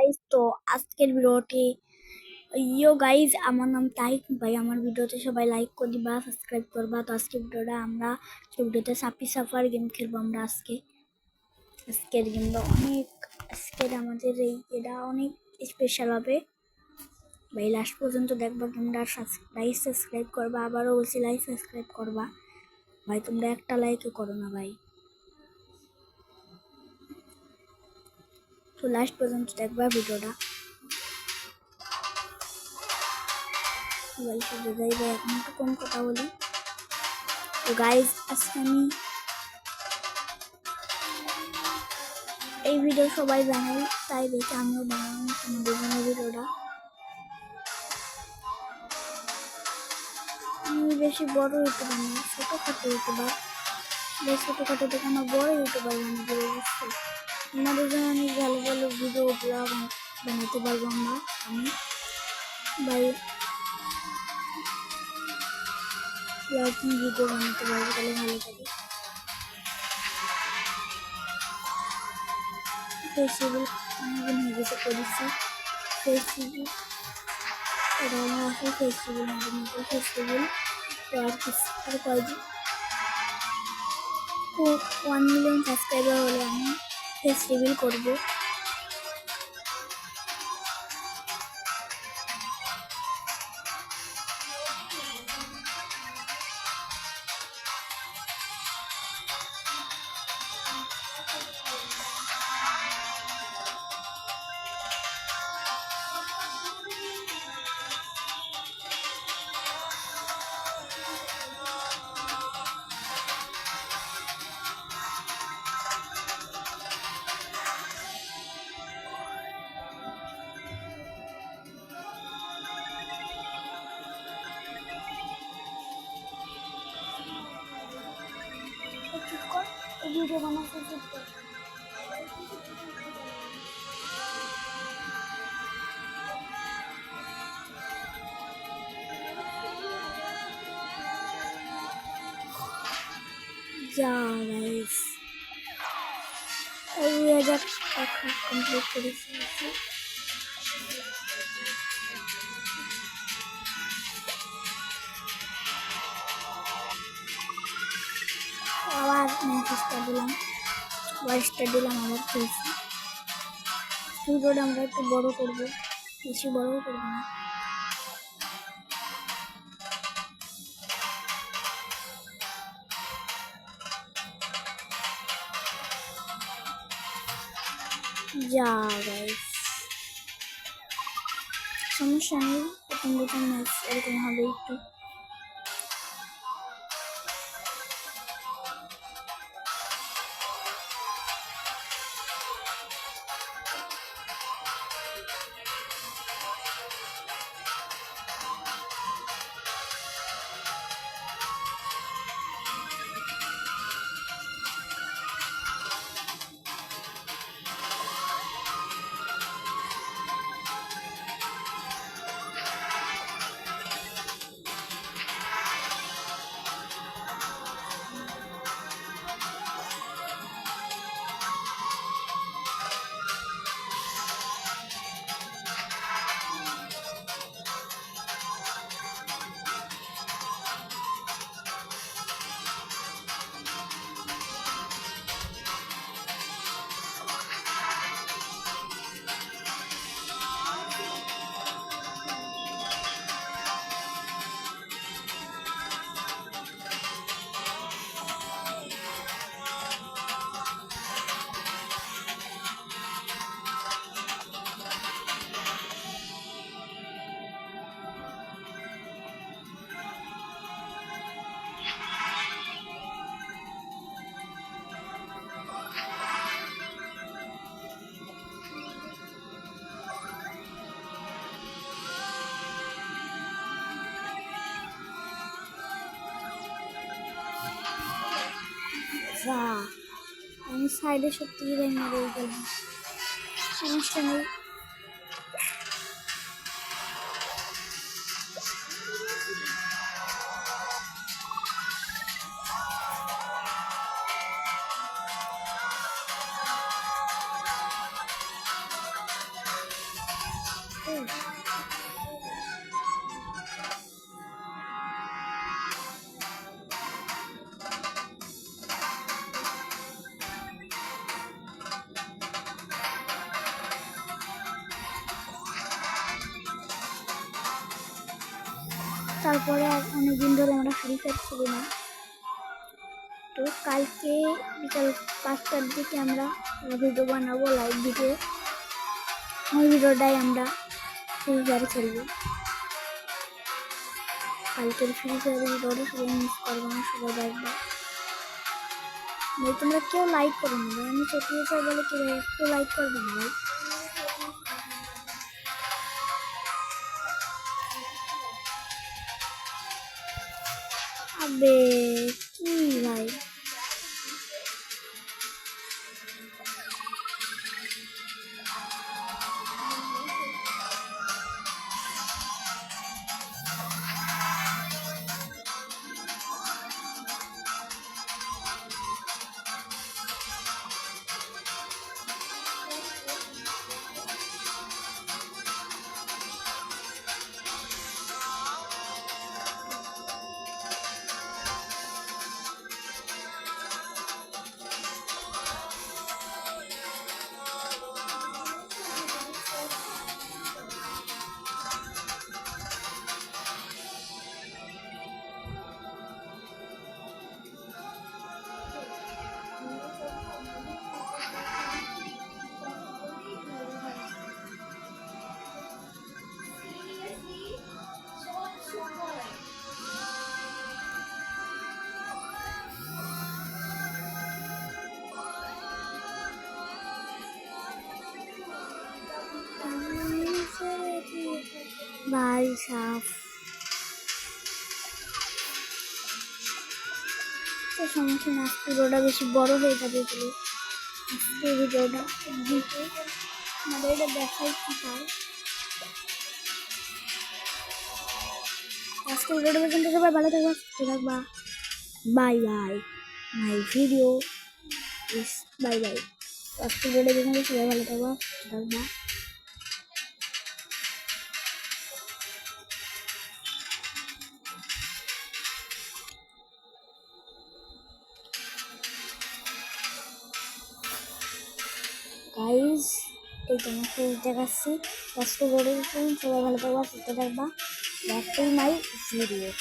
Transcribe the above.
Guys, তো আজকের ভিডিওটি গাইস, আমার নাম তাহিক ভাই। আমার ভিডিওতে সবাই লাইক করে দিবা, সাবস্ক্রাইব করবা। তো আজকের ভিডিওতে সাপি সাফার গেম খেলবো আমরা আজকের গেমটা আমাদের এটা অনেক স্পেশাল হবে ভাই। লাস্ট পর্যন্ত দেখবা গেমটা, লাইক সাবস্ক্রাইব করবা। আবারও বলছি লাইক সাবস্ক্রাইব করবা ভাই, তোমরা একটা লাইকও করো না ভাই। তো লাস্ট পর্যন্ত দেখবা ভিডিওটা ভাই। শুধু যাই ভাই, এখন একটু কম কথা বলি। তো গাইজ, আজকে আমি এই ভিডিও সবাই বানাই, তাই দেখে আমিও বানাই তোমাদের জন্য ভিডিওটা। আমি বেশি বড় ইউটিউবার না, ছোটোখাটো ইউটিউবার। ছোটোখাটো থেকে আমার বড় ইউটিউবার বানিয়ে দেবো, বুঝছো? তোমাদের জন্য আমি ভালো ভালো ভিডিও বানাতে পারবো আমি ভাই। ভিডিও বানাতে পারবো, তাহলে ভালো থাকে। ফেসবুক অনেকদিন হয়ে গেছে করেছি। ফেসবুক এটা আমার আসলে ফেসবুক তো আর কয়েকদিন 1 মিলিয়ন সাবস্ক্রাইবার হলে আমি ফেস রিভিল করবো। ভিডিও বানাতে যা গাইস, 2000 টাকা কমপ্লিট করেছি। আবার ম্যাচটা দিলাম, আবার খেলছি। ভিডিওটা আমরা একটু বড় করবো, বেশি বড়ও করবো না। যা গাইস, সমস্যা নেই, প্রথম ম্যাচ এরকম হবে একটু। আমি সাইডে সত্যি যাই মেরে গেলাম, সমস্যা নেই। তারপরে অনেকদিন ধরে আমরা ফ্রি ফায়ার খেলি না, তো কালকে বিকাল 5টার দিকে আমরা ভিডিও বানাবো, লাইভ ভিডিও। ওই ভিডিওটাই আমরা ফ্রি ফায়ার খেলবো। কালকের ফ্রি ফায়ার ভিডিওটা সবাই মিস করবো না, সবাই দেখবো। তোমরা কেউ লাইক করো না ভাই, আমি ফ্রি ফায়ার বলে কি ভাই, কেউ লাইক করবে না ভাই। আবে কি ভাই, ভাই সাফ তো সমস্যা না, ভিডিওটা বেশি বড় হয়ে যাবে বলে আজকে ভিডিওটা দিতে আমাদের এটা দেখাই কি হয়। আজকে ভিডিওটা পর্যন্ত সবাই ভালো থাকবা, সুস্থ থাকবা। Bye bye, my video is bye bye. আজকে ভিডিওটা পর্যন্ত সবাই ভালো থাকবা, সুস্থ থাকবা। গাইজ এই তোমাকে দেখাচ্ছি, আজকে ভিডিওটা সবাই ভালো থাকবা, সুস্থ থাকবা। Back to my video.